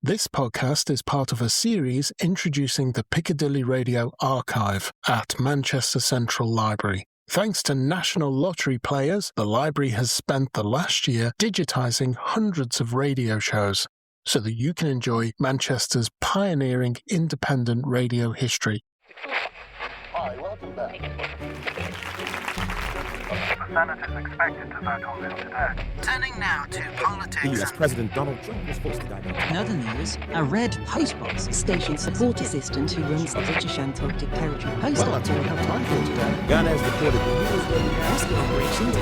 This podcast is part of a series introducing the Piccadilly Radio Archive at Manchester Central Library. Thanks to National Lottery players, the library has spent the last year digitising hundreds of radio shows so that you can enjoy Manchester's pioneering independent radio history. Hi, welcome back. The Senate is expected to vote on this today. Turning now to politics. The US President Donald Trump was forced to die. In other news, a red postbox. Station support assistant who runs the British Antarctic Territory Post Well, that's all we have time for today. Gallaghers reported rescue operations.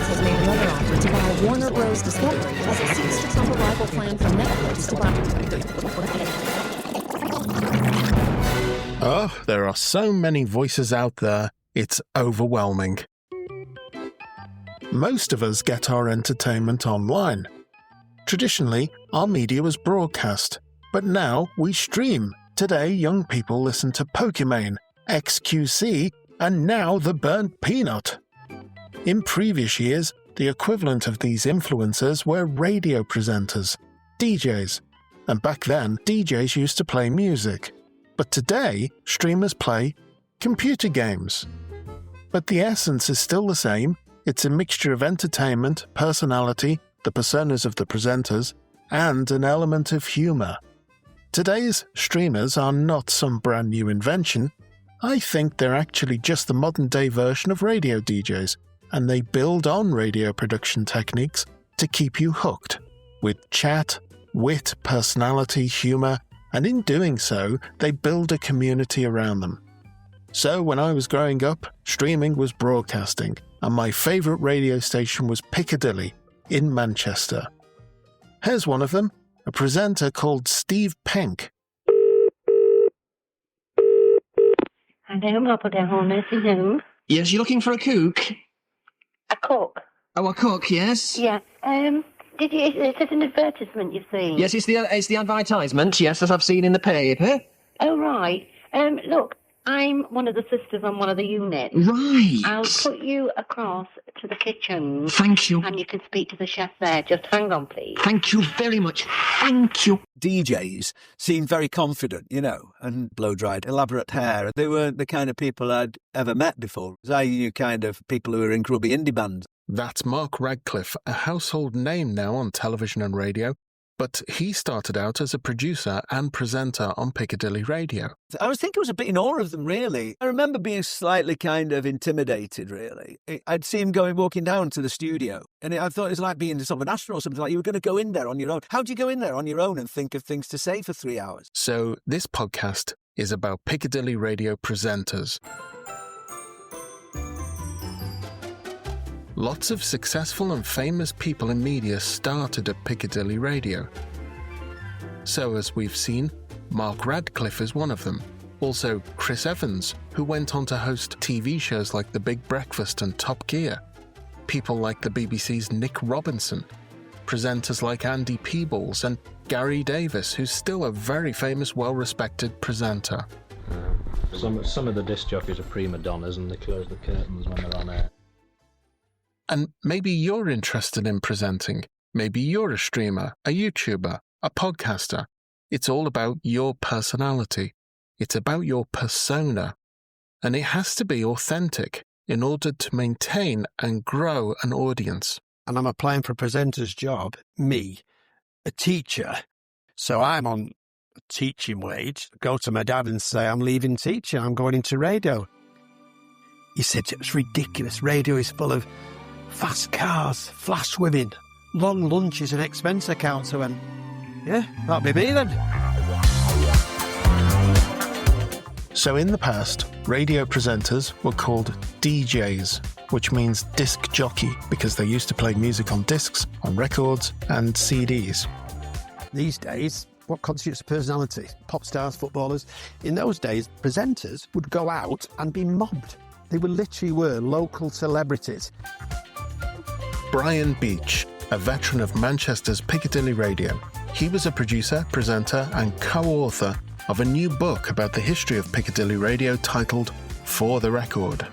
has made another offer to buy Warner Bros. Discovery as it seeks to top a rival plan from Netflix to buy. Oh, there are so many voices out there, it's overwhelming. Most of us get our entertainment online. Traditionally, our media was broadcast, but now we stream. Today, young people listen to Pokimane, XQC, and now the Burnt Peanut. In previous years, the equivalent of these influencers were radio presenters, DJs, and back then, DJs used to play music. But today, streamers play computer games. But the essence is still the same. It's a mixture of entertainment, personality, the personas of the presenters, and an element of humour. Today's streamers are not some brand new invention. I think they're actually just the modern-day version of radio DJs, and they build on radio production techniques to keep you hooked, with chat, wit, personality, humour, and in doing so, they build a community around them. So when I was growing up, streaming was broadcasting, and my favourite radio station was Piccadilly in Manchester. Here's one of them, a presenter called Steve Penk. Hello, Mobile Devil Nursing Home. Yes, you're looking for a cook? A cook? Oh, a cook, yes? Yeah. Is this an advertisement you've seen? Yes, it's the advertisement, yes, that I've seen in the paper. Oh, right. Look, I'm one of the sisters on one of the units. Right. I'll put you across to the kitchen. Thank you. And you can speak to the chef there. Just hang on, please. Thank you very much. Thank you. DJs seemed very confident, and blow-dried, elaborate hair. They weren't the kind of people I'd ever met before. I knew kind of people who were in grubby indie bands. That's Mark Radcliffe, a household name now on television and radio, but he started out as a producer and presenter on Piccadilly Radio. I was thinking I was a bit in awe of them, really. I remember being slightly kind of intimidated, really. I'd see him walking down to the studio, and I thought it was like being sort of an astronaut or something, like you were going to go in there on your own. How do you go in there on your own and think of things to say for 3 hours? So this podcast is about Piccadilly Radio presenters. Lots of successful and famous people in media started at Piccadilly Radio. So, as we've seen, Mark Radcliffe is one of them. Also, Chris Evans, who went on to host TV shows like The Big Breakfast and Top Gear. People like the BBC's Nick Robinson. Presenters like Andy Peebles and Gary Davis, who's still a very famous, well-respected presenter. Some of the disc jockeys are prima donnas and they close the curtains when they're on air. And maybe you're interested in presenting. Maybe you're a streamer, a YouTuber, a podcaster. It's all about your personality. It's about your persona. And it has to be authentic in order to maintain and grow an audience. And I'm applying for a presenter's job, me, a teacher. So I'm on a teaching wage. Go to my dad and say, I'm leaving teaching, I'm going into radio. He said it was ridiculous. Radio is full of fast cars, flash women, long lunches and expense accounts. I went, yeah, that'll be me then. So in the past, radio presenters were called DJs, which means disc jockey, because they used to play music on discs, on records and CDs. These days, what constitutes a personality? Pop stars, footballers. In those days, presenters would go out and be mobbed. They literally were local celebrities. Brian Beach, a veteran of Manchester's Piccadilly Radio. He was a producer, presenter and co-author of a new book about the history of Piccadilly Radio titled For the Record.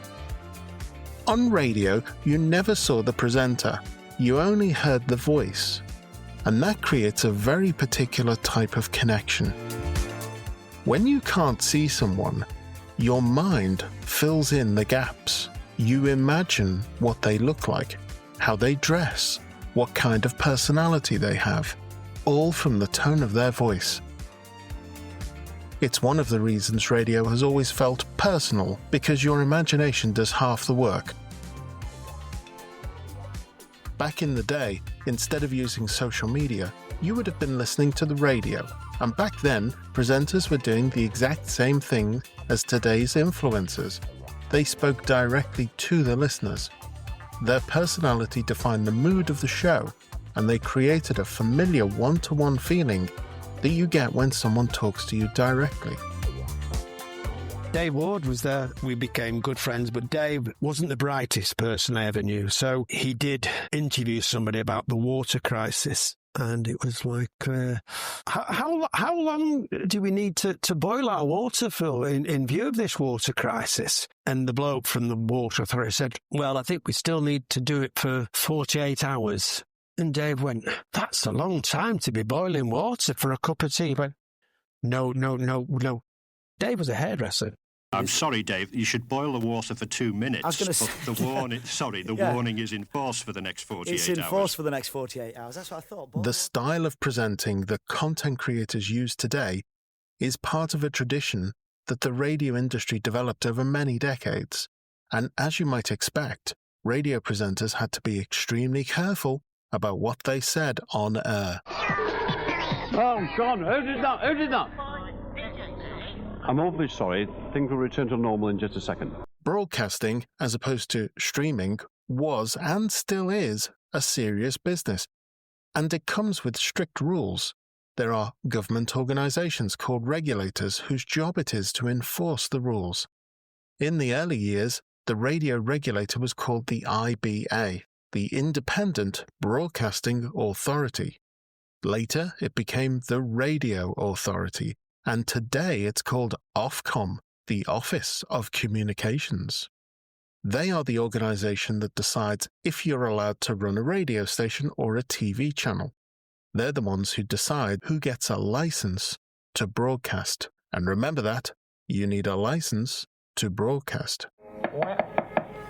On radio, you never saw the presenter. You only heard the voice. and that creates a very particular type of connection. When you can't see someone, your mind fills in the gaps. You imagine what they look like, how they dress, what kind of personality they have, all from the tone of their voice. It's one of the reasons radio has always felt personal, because your imagination does half the work. Back in the day, instead of using social media, you would have been listening to the radio, and back then, presenters were doing the exact same thing as today's influencers. They spoke directly to the listeners. Their personality defined the mood of the show, and they created a familiar one-to-one feeling that you get when someone talks to you directly. Dave Ward was there. We became good friends, but Dave wasn't the brightest person I ever knew. So he did interview somebody about the water crisis. And it was like, how long do we need to boil our water for in view of this water crisis? And the bloke from the Water Authority said, well, I think we still need to do it for 48 hours. And Dave went, that's a long time to be boiling water for a cup of tea. He went, no. Dave was a hairdresser. I'm sorry, Dave. You should boil the water for 2 minutes. I was going to say... The warning, warning is in force for the next 48 hours. It's in force for the next 48 hours. That's what I thought. The style of presenting that content creators use today is part of a tradition that the radio industry developed over many decades. And as you might expect, radio presenters had to be extremely careful about what they said on air. Oh, God, who did that? I'm awfully sorry. Things will return to normal in just a second. Broadcasting, as opposed to streaming, was and still is a serious business. And it comes with strict rules. There are government organisations called regulators whose job it is to enforce the rules. In the early years, the radio regulator was called the IBA, the Independent Broadcasting Authority. Later, it became the Radio Authority, and today it's called Ofcom, the Office of Communications. They are the organisation that decides if you're allowed to run a radio station or a TV channel. They're the ones who decide who gets a licence to broadcast. And remember that, you need a licence to broadcast.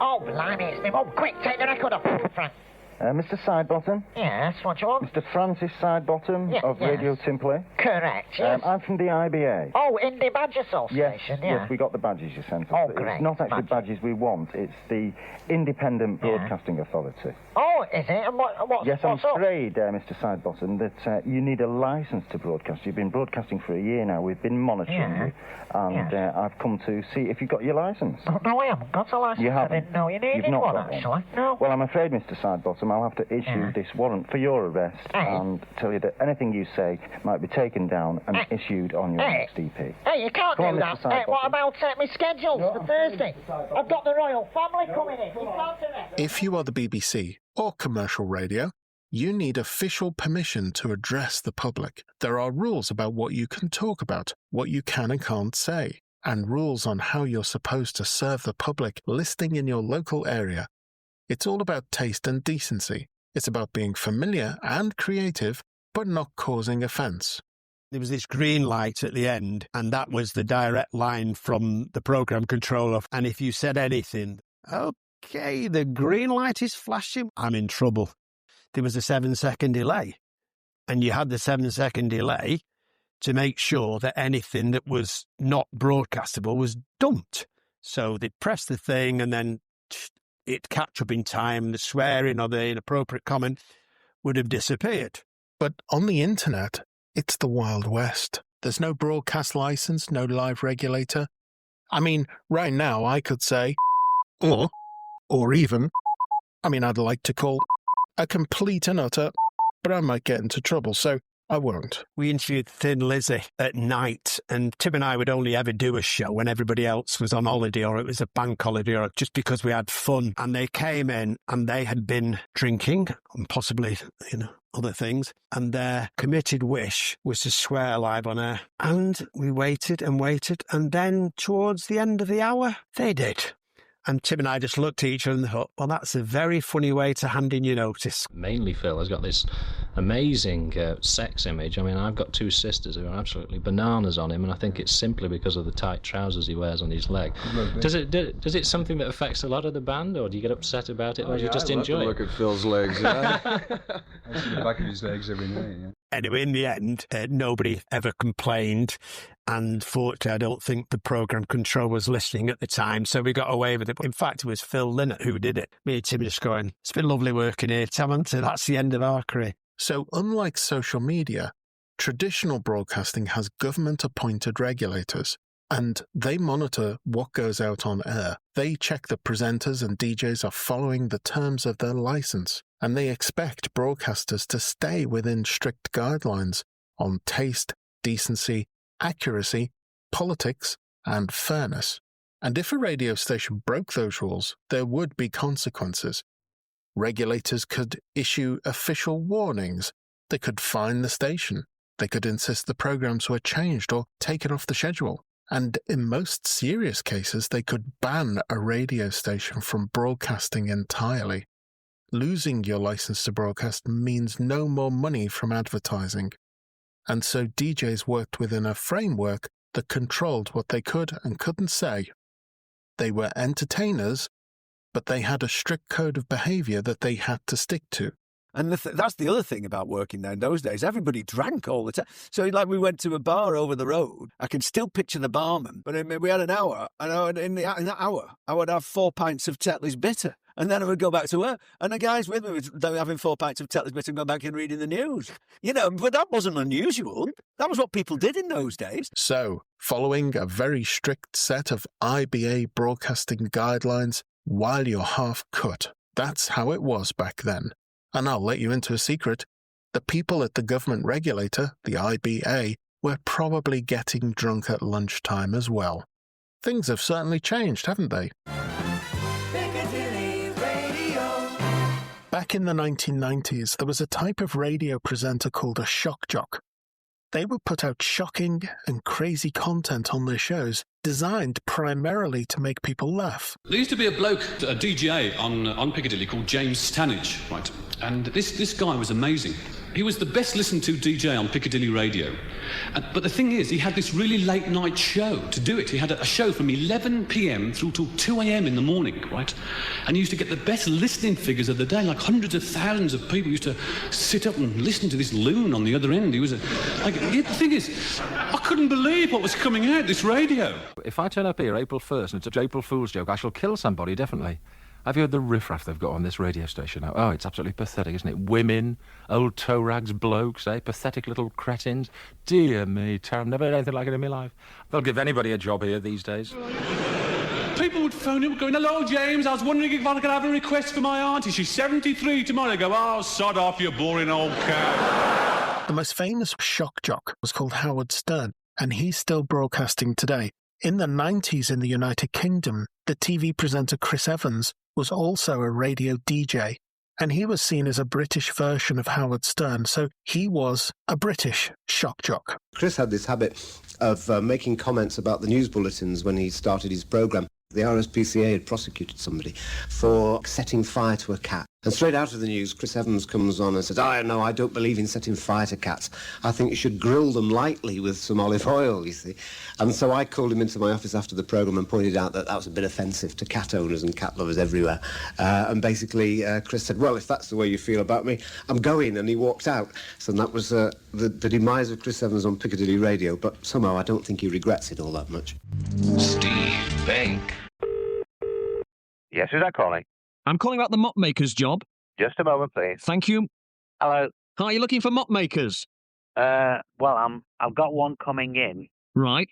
Oh, blimey, it's me. Oh, quick, take the record off, Frank. Mr. Sidebottom? Yes, what you want? Mr. Francis Sidebottom of Radio Timperley? Correct, yes. I'm from the IBA. Oh, Indie Badge Association, Yes, we got the badges you sent us. Oh, great. It's not actually badges we want, it's the Independent Broadcasting Authority. Oh, is it? And what's Yes, I'm what's up? afraid, Mr. Sidebottom, that you need a licence to broadcast. You've been broadcasting for a year now. We've been monitoring you, and I've come to see if you've got your licence. Oh, no, I haven't got a licence. You haven't? I didn't know you needed You've not one, got actually. No. Well, I'm afraid, Mr. Sidebottom, I'll have to issue this warrant for your arrest and tell you that anything you say might be taken down and issued on your next EP. Hey, you can't Come do on, that. Mr. Hey, what about my schedule for Thursday? Sidebottom. I've got the royal family coming in. You can't do that. If you are the BBC or commercial radio, you need official permission to address the public. There are rules about what you can talk about, what you can and can't say, and rules on how you're supposed to serve the public listening in your local area. It's all about taste and decency. It's about being familiar and creative, but not causing offence. There was this green light at the end, and that was the direct line from the programme controller. And if you said anything, okay, the green light is flashing, I'm in trouble. There was a 7-second delay, and you had the 7-second delay to make sure that anything that was not broadcastable was dumped. So they'd press the thing, and then it'd catch up in time. The swearing or the inappropriate comment would have disappeared. But on the internet, it's the Wild West. There's no broadcast license, no live regulator. I mean, right now I could say, or even, I'd like to call a complete and utter, but I might get into trouble, so I won't. We interviewed Thin Lizzy at night, and Tim and I would only ever do a show when everybody else was on holiday, or it was a bank holiday, or just because we had fun. And they came in and they had been drinking and possibly, other things. And their committed wish was to swear live on air. And we waited and waited. And then towards the end of the hour, they did. And Tim and I just looked at each other and thought, well, that's a very funny way to hand in your notice. Mainly Phil has got this amazing sex image. I mean, I've got two sisters who are absolutely bananas on him, and I think it's simply because of the tight trousers he wears on his leg. Does it something that affects a lot of the band, or do you get upset about it, or do you just enjoy it? I look at Phil's legs, yeah. I see the back of his legs every night, yeah. Anyway, in the end, nobody ever complained. And fortunately, I don't think the programme control was listening at the time, so we got away with it. But in fact, it was Phil Linnett who did it. Me and Tim just going, it's been lovely working here, Tamanta. That's the end of our career. So unlike social media, traditional broadcasting has government-appointed regulators, and they monitor what goes out on air. They check that presenters and DJs are following the terms of their licence, and they expect broadcasters to stay within strict guidelines on taste, decency, accuracy, politics, and fairness. And if a radio station broke those rules, there would be consequences. Regulators could issue official warnings. They could fine the station. They could insist the programmes were changed or taken off the schedule. And in most serious cases, they could ban a radio station from broadcasting entirely. Losing your licence to broadcast means no more money from advertising. And so DJs worked within a framework that controlled what they could and couldn't say. They were entertainers, but they had a strict code of behaviour that they had to stick to. And that's the other thing about working there in those days. Everybody drank all the time. So, like, we went to a bar over the road. I can still picture the barman. But we had an hour, and in that hour, I would have 4 pints of Tetley's Bitter. And then I would go back to work. And the guys with me were having 4 pints of Tetley's Bitter and go back and reading the news. You know, but that wasn't unusual. That was what people did in those days. So, following a very strict set of IBA broadcasting guidelines while you're half cut. That's how it was back then. And I'll let you into a secret. The people at the government regulator, the IBA, were probably getting drunk at lunchtime as well. Things have certainly changed, haven't they? Piccadilly Radio. Back in the 1990s, there was a type of radio presenter called a shock jock. They would put out shocking and crazy content on their shows, designed primarily to make people laugh. There used to be a bloke, a DJ on Piccadilly called James Stannage, right? And this guy was amazing. He was the best listened to DJ on Piccadilly Radio. But the thing is, he had this really late night show to do it. He had a show from 11 p.m. through till 2 a.m. in the morning, right? And he used to get the best listening figures of the day. Like hundreds of thousands of people used to sit up and listen to this loon on the other end. He was the thing is, I couldn't believe what was coming out, this radio. If I turn up here April 1st and it's an April Fool's joke, I shall kill somebody, definitely. Have you heard the riffraff they've got on this radio station now? Oh, it's absolutely pathetic, isn't it? Women, old toe rags blokes, pathetic little cretins. Dear me, I've never heard anything like it in my life. They'll give anybody a job here these days. People would phone up going, hello, James, I was wondering if I could have a request for my auntie. She's 73 tomorrow. I go, oh, sod off, you boring old cow. The most famous shock jock was called Howard Stern, and he's still broadcasting today. In the 90s in the United Kingdom, the TV presenter Chris Evans was also a radio DJ, and he was seen as a British version of Howard Stern, so he was a British shock jock. Chris had this habit of making comments about the news bulletins when he started his programme. The RSPCA had prosecuted somebody for setting fire to a cat. And straight out of the news, Chris Evans comes on and says, no, I don't believe in setting fire to cats. I think you should grill them lightly with some olive oil, you see. And so I called him into my office after the programme and pointed out that was a bit offensive to cat owners and cat lovers everywhere. And basically, Chris said, well, if that's the way you feel about me, I'm going. And he walked out. So that was the demise of Chris Evans on Piccadilly Radio. But somehow I don't think he regrets it all that much. Steve Penk. Yes, who's that calling? I'm calling about the mop maker's job. Just a moment, please. Thank you. Hello. Hi, you looking for mop makers? Well, I've got one coming in. Right.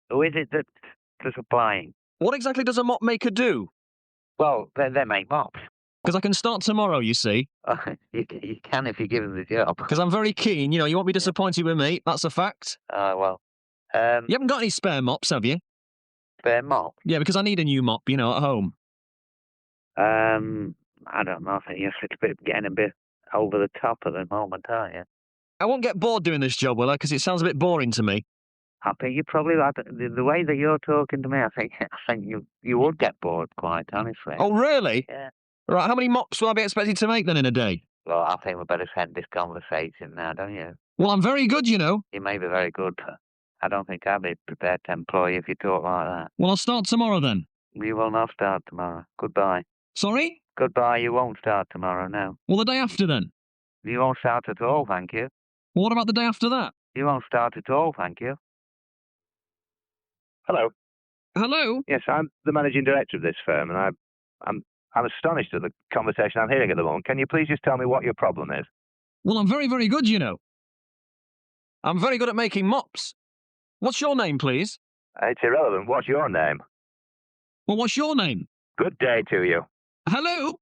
Who is it that's applying? What exactly does a mop maker do? Well, they make mops. Because I can start tomorrow, you see. You can if you give them the job. Because I'm very keen. You won't be disappointed with me. That's a fact. Well. You haven't got any spare mops, have you? Spare mop? Yeah, because I need a new mop, at home. I don't know. I think you're getting a bit over the top at the moment, aren't you? I won't get bored doing this job, will I? Because it sounds a bit boring to me. I think you probably, the way that you're talking to me, I think you would get bored, quite honestly. Oh, really? Yeah. Right, how many mops will I be expected to make then in a day? Well, I think we better end this conversation now, don't you? Well, I'm very good, you know. You may be very good. I don't think I'd be prepared to employ you if you talk like that. Well, I'll start tomorrow then. You will not start tomorrow. Goodbye. Sorry? Goodbye, you won't start tomorrow, no. Well, the day after then? You won't start at all, thank you. Well, what about the day after that? You won't start at all, thank you. Hello. Hello? Yes, I'm the managing director of this firm, and I'm astonished at the conversation I'm hearing at the moment. Can you please just tell me what your problem is? Well, I'm very, very good, you know. I'm very good at making mops. What's your name, please? It's irrelevant. What's your name? Well, what's your name? Good day to you. Hello?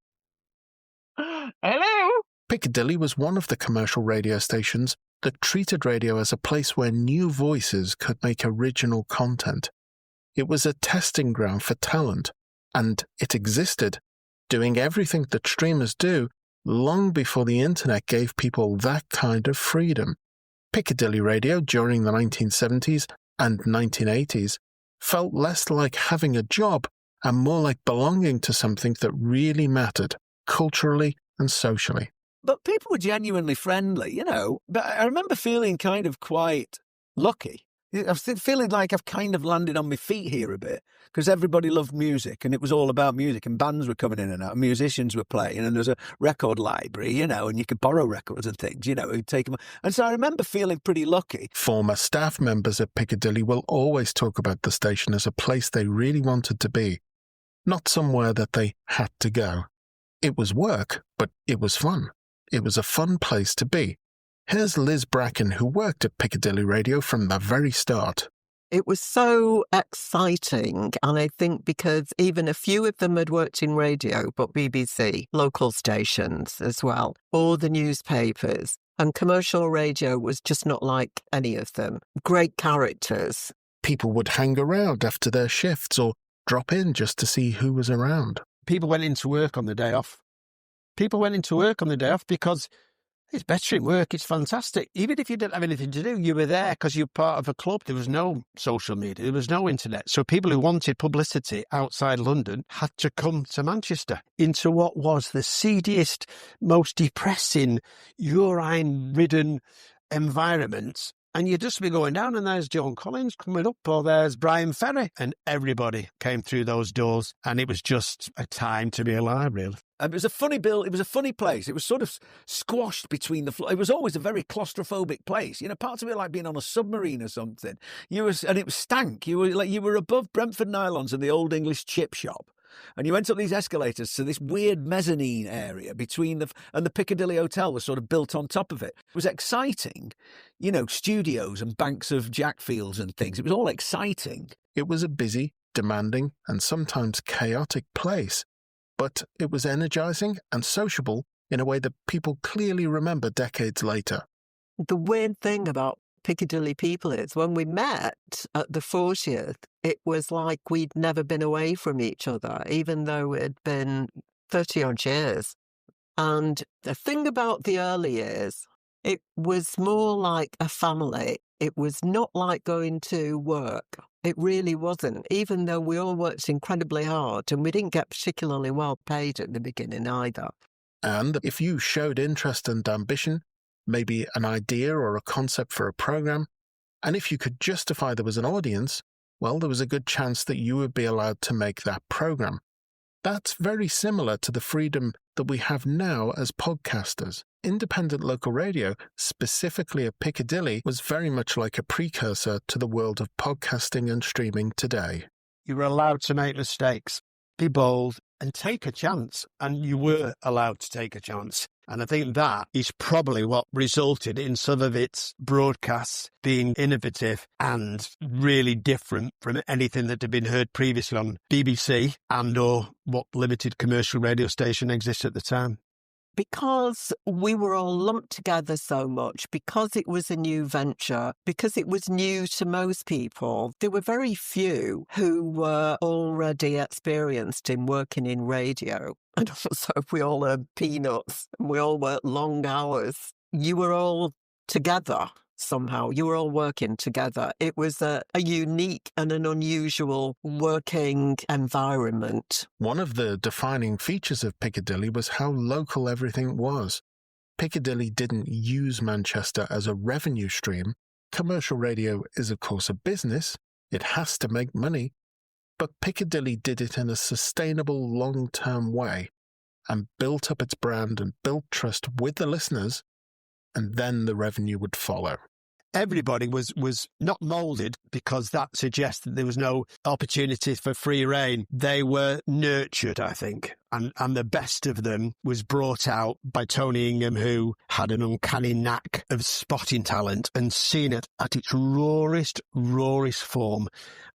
Hello? Piccadilly was one of the commercial radio stations that treated radio as a place where new voices could make original content. It was a testing ground for talent, and it existed, doing everything that streamers do, long before the internet gave people that kind of freedom. Piccadilly Radio during the 1970s and 1980s felt less like having a job and more like belonging to something that really mattered, culturally and socially. But people were genuinely friendly, you know. But I remember feeling kind of quite lucky. I was feeling like I've kind of landed on my feet here a bit, because everybody loved music and it was all about music, and bands were coming in and out, and musicians were playing, and there was a record library, you know, and you could borrow records and things, you know, you'd take them. And so I remember feeling pretty lucky. Former staff members at Piccadilly will always talk about the station as a place they really wanted to be, not somewhere that they had to go. It was work, but it was fun. It was a fun place to be. Here's Liz Bracken, who worked at Piccadilly Radio from the very start. It was so exciting, and I think because even a few of them had worked in radio, but BBC, local stations as well, or the newspapers, and commercial radio was just not like any of them. Great characters. People would hang around after their shifts or drop in just to see who was around. People went into work on the day off. People went into work on the day off because it's better in work. It's fantastic. Even if you didn't have anything to do, you were there because you're part of a club. There was no social media. There was no internet. So people who wanted publicity outside London had to come to Manchester into what was the seediest, most depressing, urine-ridden environment. And you'd just be going down and there's Joan Collins coming up, or there's Brian Ferry. And everybody came through those doors, and it was just a time to be alive, really. It was a funny build. It was a funny place. It was sort of squashed between the floor. It was always a very claustrophobic place. You know, parts of it like being on a submarine or something. And it was stank. You were above Brentford Nylons and the Old English chip shop. And you went up these escalators to this weird mezzanine area between and the Piccadilly Hotel was sort of built on top of it. It was exciting, you know, studios and banks of jackfields and things. It was all exciting. It was a busy, demanding, and sometimes chaotic place, but it was energizing and sociable in a way that people clearly remember decades later. The weird thing about Piccadilly people is when we met at the 40th, it was like we'd never been away from each other, even though it had been 30 odd years. And the thing about the early years, it was more like a family. It was not like going to work. It really wasn't, even though we all worked incredibly hard and we didn't get particularly well paid at the beginning either. And if you showed interest and ambition, maybe an idea or a concept for a program, and if you could justify there was an audience, well, there was a good chance that you would be allowed to make that program. That's very similar to the freedom that we have now as podcasters. Independent local radio, specifically at Piccadilly, was very much like a precursor to the world of podcasting and streaming today. You were allowed to make mistakes, be bold, and take a chance, and you were allowed to take a chance. And I think that is probably what resulted in some of its broadcasts being innovative and really different from anything that had been heard previously on BBC and or what limited commercial radio station existed at the time. Because we were all lumped together so much, because it was a new venture, because it was new to most people, there were very few who were already experienced in working in radio. And also we all earned peanuts and we all worked long hours. You were all together. somehow. You were all working together. It was a unique and an unusual working environment. One of the defining features of Piccadilly was how local everything was. Piccadilly didn't use Manchester as a revenue stream. Commercial radio is, of course, a business. It has to make money. But Piccadilly did it in a sustainable, long-term way and built up its brand and built trust with the listeners, and then the revenue would follow. Everybody was not moulded because that suggested there was no opportunity for free rein. They were nurtured, I think, and the best of them was brought out by Tony Ingham, who had an uncanny knack of spotting talent and seeing it at its rawest form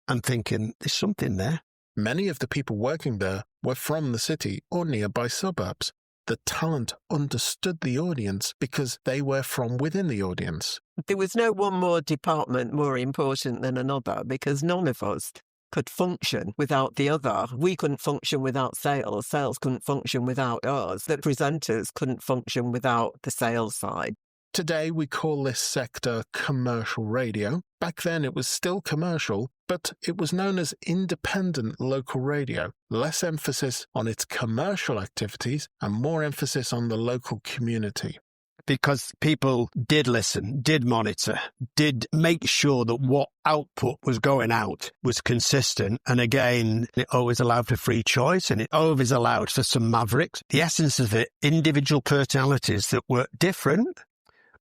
and thinking, there's something there. Many of the people working there were from the city or nearby suburbs. The talent understood the audience because they were from within the audience. There was no one more department more important than another because none of us could function without the other. We couldn't function without sales. Sales couldn't function without us. The presenters couldn't function without the sales side. Today we call this sector commercial radio. Back then it was still commercial, but it was known as independent local radio. Less emphasis on its commercial activities and more emphasis on the local community. Because people did listen, did monitor, did make sure that what output was going out was consistent. And again, it always allowed for free choice and it always allowed for some mavericks. The essence of it, individual personalities that were different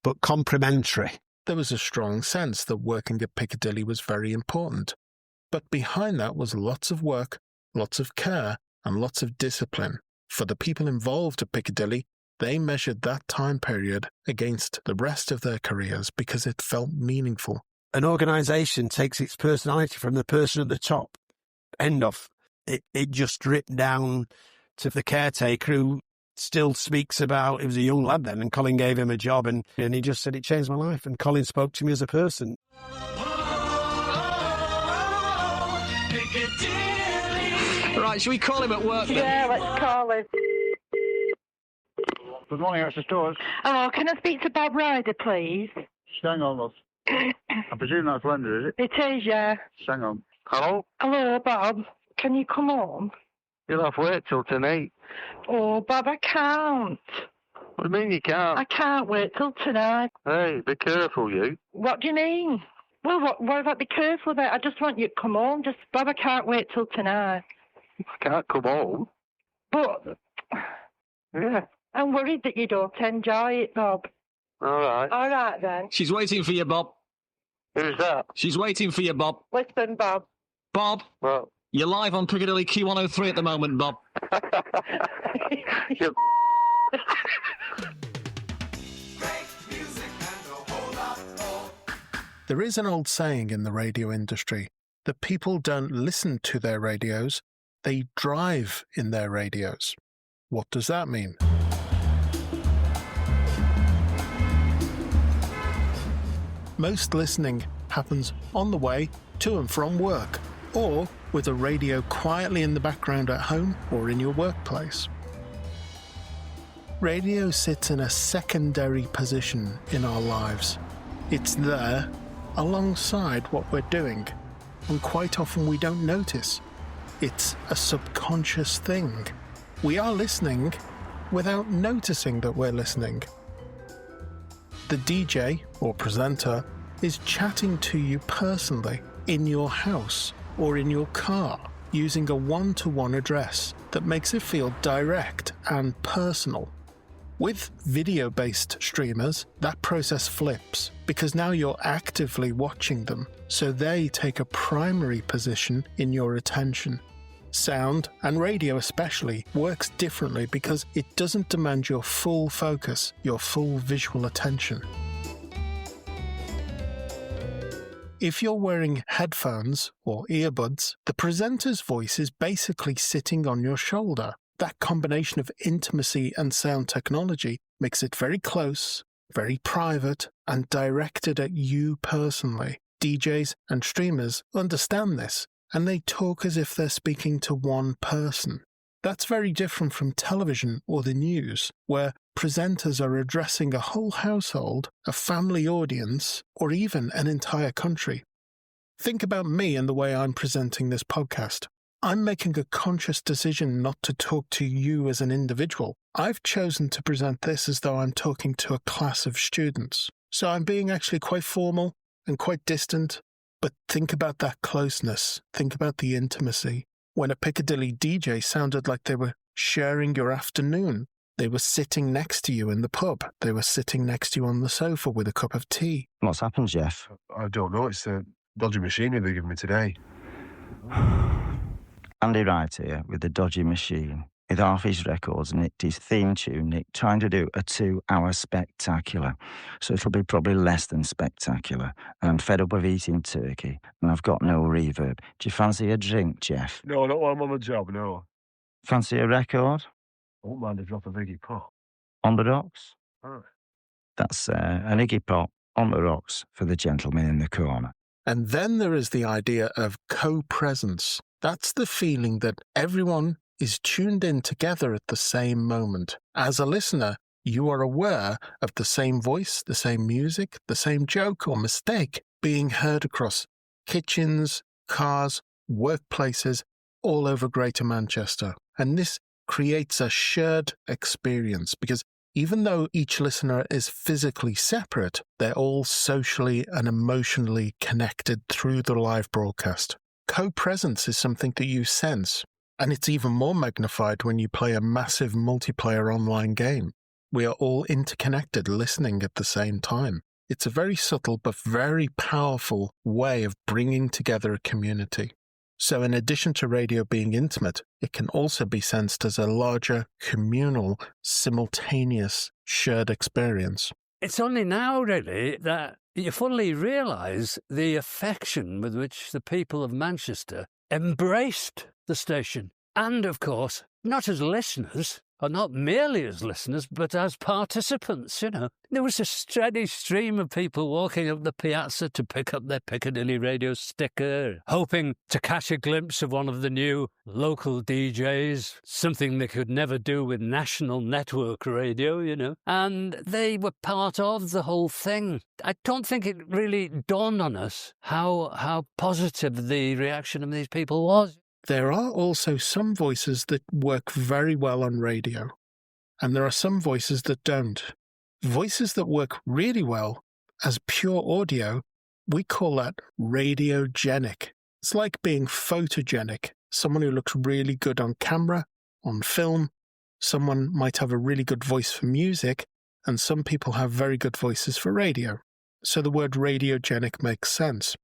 but complementary. There was a strong sense that working at Piccadilly was very important. But behind that was lots of work, lots of care, and lots of discipline. For the people involved at Piccadilly, they measured that time period against the rest of their careers because it felt meaningful. An organisation takes its personality from the person at the top. End of. It just dripped down to the caretaker who still speaks about, he was a young lad then, and Colin gave him a job, and he just said, it changed my life, and Colin spoke to me as a person. Right, shall we call him at work then? Yeah, let's call him. Good morning, Extra Stores. Oh, can I speak to Bob Ryder, please? Hang on, love. I presume that's Linda, is it? It is, yeah. Hang on. Hello? Hello, Bob. Can you come home? You'll have to wait till tonight. Oh, Bob, I can't. What do you mean you can't? I can't wait till tonight. Hey, be careful, you. What do you mean? Well, what about be careful about? I just want you to come home. Just, Bob, I can't wait till tonight. I can't come home. But... Yeah. I'm worried that you don't enjoy it, Bob. All right. All right, then. She's waiting for you, Bob. Who's that? She's waiting for you, Bob. Listen, Bob. Bob? What? You're live on Piccadilly Q103 at the moment, Bob. There is an old saying in the radio industry that people don't listen to their radios, they drive in their radios. What does that mean? Most listening happens on the way to and from work, or with a radio quietly in the background at home or in your workplace. Radio sits in a secondary position in our lives. It's there alongside what we're doing, and quite often we don't notice. It's a subconscious thing. We are listening without noticing that we're listening. The DJ or presenter is chatting to you personally in your house or in your car using a one-to-one address that makes it feel direct and personal. With video-based streamers, that process flips because now you're actively watching them, so they take a primary position in your attention. Sound, and radio especially, works differently because it doesn't demand your full focus, your full visual attention. If you're wearing headphones or earbuds, the presenter's voice is basically sitting on your shoulder. That combination of intimacy and sound technology makes it very close, very private, and directed at you personally. DJs and streamers understand this, and they talk as if they're speaking to one person. That's very different from television or the news, where presenters are addressing a whole household, a family audience, or even an entire country. Think about me and the way I'm presenting this podcast. I'm making a conscious decision not to talk to you as an individual. I've chosen to present this as though I'm talking to a class of students. So I'm being actually quite formal and quite distant, but think about that closeness. Think about the intimacy. When a Piccadilly DJ sounded like they were sharing your afternoon. They were sitting next to you in the pub. They were sitting next to you on the sofa with a cup of tea. What's happened, Jeff? I don't know. It's a dodgy machinery they're giving me today. Andy Wright here with the dodgy machine, with half his records nicked, his theme tune nicked, trying to do a 2-hour spectacular. So it'll be probably less than spectacular. And I'm fed up of eating turkey, and I've got no reverb. Do you fancy a drink, Jeff? No, not while I'm on the job, no. Fancy a record? I won't mind a drop of Iggy Pop. On the rocks? All right. That's an Iggy Pop on the rocks for the gentleman in the corner. And then there is the idea of co-presence. That's the feeling that everyone is tuned in together at the same moment. As a listener, you are aware of the same voice, the same music, the same joke or mistake being heard across kitchens, cars, workplaces, all over Greater Manchester. And this creates a shared experience because even though each listener is physically separate, they're all socially and emotionally connected through the live broadcast. Co-presence is something that you sense, and it's even more magnified when you play a massive multiplayer online game. We are all interconnected, listening at the same time. It's a very subtle but very powerful way of bringing together a community. So in addition to radio being intimate, it can also be sensed as a larger, communal, simultaneous, shared experience. It's only now, really, that you fully realise the affection with which the people of Manchester embraced the station. And, of course, not as listeners, or not merely as listeners, but as participants, you know. There was a steady stream of people walking up the piazza to pick up their Piccadilly Radio sticker, hoping to catch a glimpse of one of the new local DJs, something they could never do with national network radio, you know. And they were part of the whole thing. I don't think it really dawned on us how positive the reaction of these people was. There are also some voices that work very well on radio, and there are some voices that don't. Voices that work really well as pure audio, we call that radiogenic. It's like being photogenic, someone who looks really good on camera, on film. Someone might have a really good voice for music, and some people have very good voices for radio. So the word radiogenic makes sense.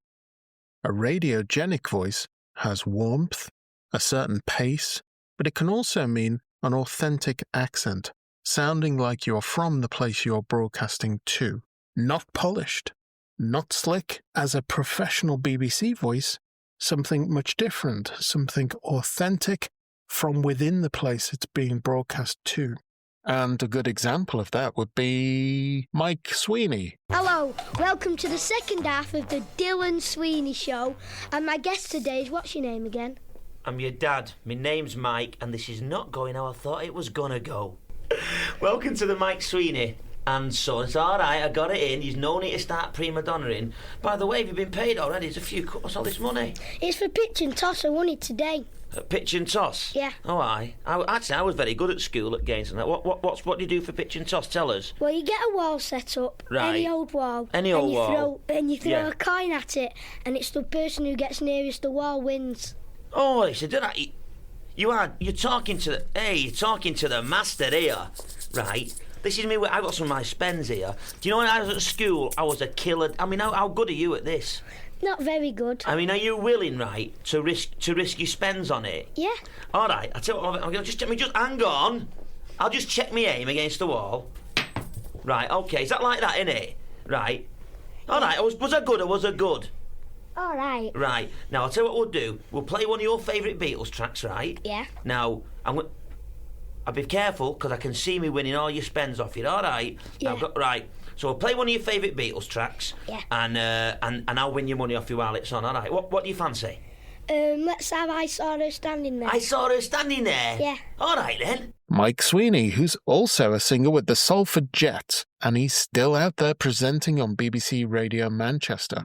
A radiogenic voice has warmth, a certain pace, but it can also mean an authentic accent, sounding like you're from the place you're broadcasting to. Not polished, not slick as a professional BBC voice, something much different, something authentic from within the place it's being broadcast to. And a good example of that would be Mike Sweeney. Hello, welcome to the second half of the Dylan Sweeney Show. And my guest today is, what's your name again? I'm your dad. My name's Mike, and this is not going how I thought it was gonna go. Welcome to the Mike Sweeney and Son. It's all right, I got it in. There's no need to start prima donnaing. By the way, have you been paid already? It's a few. What's all this money? It's for pitch and toss. I won it today. Pitch and toss? Yeah. Oh, aye. I was very good at school at games and that. What do you do for pitch and toss? Tell us. Well, you get a wall set up, right. Any old wall. Any old wall. And you throw a coin at it, and it's the person who gets nearest the wall wins. Oh, I said, you're talking to the master here, right? This is me. I got some of my spends here. Do you know when I was at school, I was a killer. I mean, how good are you at this? Not very good. I mean, are you willing, right, to risk your spends on it? Yeah. All right. I tell you what. I'm gonna just hang on. I'll just check my aim against the wall. Right. Okay. Is that like that, innit? Right. All right. Was I good or was I good? All right. Right. Now I'll tell you what we'll do. We'll play one of your favourite Beatles tracks, right? Yeah. Now I'll be careful because I can see me winning all your spends off you. All right. Yeah. Now, right. So we'll play one of your favourite Beatles tracks. Yeah. And I'll win your money off you while it's on. All right. What do you fancy? Let's have I Saw Her Standing There. I Saw Her Standing There? Yeah. All right, then. Mike Sweeney, who's also a singer with the Salford Jets, and he's still out there presenting on BBC Radio Manchester.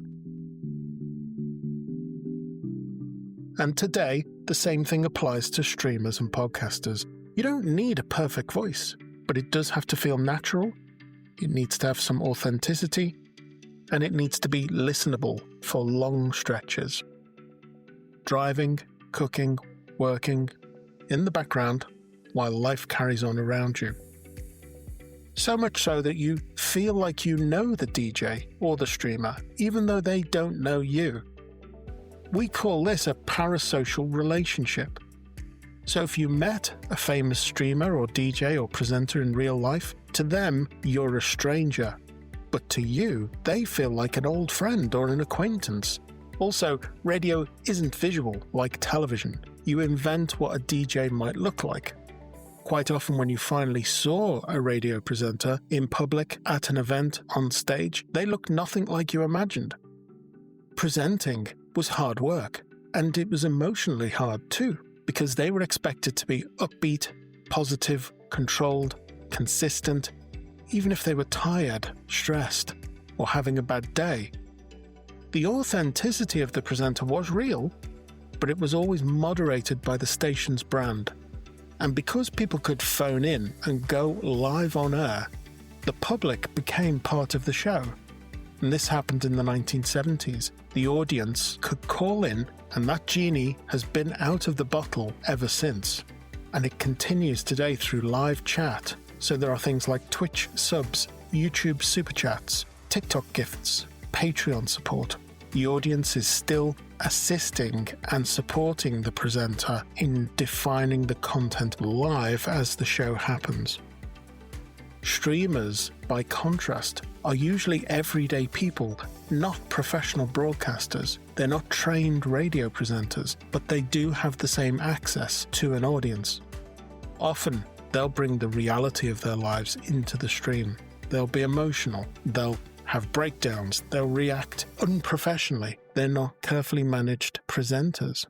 And today, the same thing applies to streamers and podcasters. You don't need a perfect voice, but it does have to feel natural, it needs to have some authenticity, and it needs to be listenable for long stretches. Driving, cooking, working, in the background, while life carries on around you. So much so that you feel like you know the DJ or the streamer, even though they don't know you. We call this a parasocial relationship. So if you met a famous streamer or DJ or presenter in real life, to them, you're a stranger. But to you, they feel like an old friend or an acquaintance. Also, radio isn't visual like television. You invent what a DJ might look like. Quite often when you finally saw a radio presenter in public, at an event, on stage, they looked nothing like you imagined. Presenting was hard work, and it was emotionally hard too, because they were expected to be upbeat, positive, controlled, consistent, even if they were tired, stressed, or having a bad day. The authenticity of the presenter was real, but it was always moderated by the station's brand. And because people could phone in and go live on air, the public became part of the show. And this happened in the 1970s. The audience could call in, and that genie has been out of the bottle ever since. And it continues today through live chat. So there are things like Twitch subs, YouTube super chats, TikTok gifts, Patreon support. The audience is still assisting and supporting the presenter in defining the content live as the show happens. Streamers, by contrast, are usually everyday people, not professional broadcasters. They're not trained radio presenters, but they do have the same access to an audience. Often, they'll bring the reality of their lives into the stream. They'll be emotional. They'll have breakdowns. They'll react unprofessionally. They're not carefully managed presenters.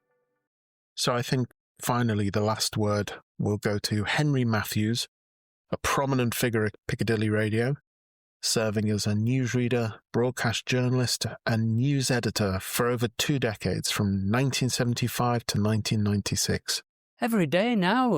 So I think, finally, the last word will go to Henry Matthews, a prominent figure at Piccadilly Radio, serving as a newsreader, broadcast journalist, and news editor for over 2 decades, from 1975 to 1996. Every day now,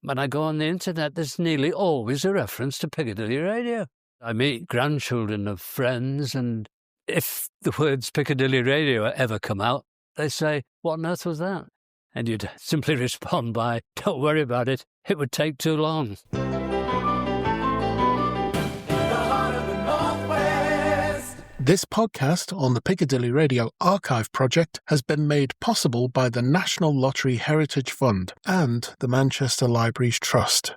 when I go on the internet, there's nearly always a reference to Piccadilly Radio. I meet grandchildren of friends, and if the words Piccadilly Radio ever come out, they say, "What on earth was that?" And you'd simply respond by, "Don't worry about it, it would take too long." This podcast on the Piccadilly Radio Archive Project has been made possible by the National Lottery Heritage Fund and the Manchester Libraries Trust.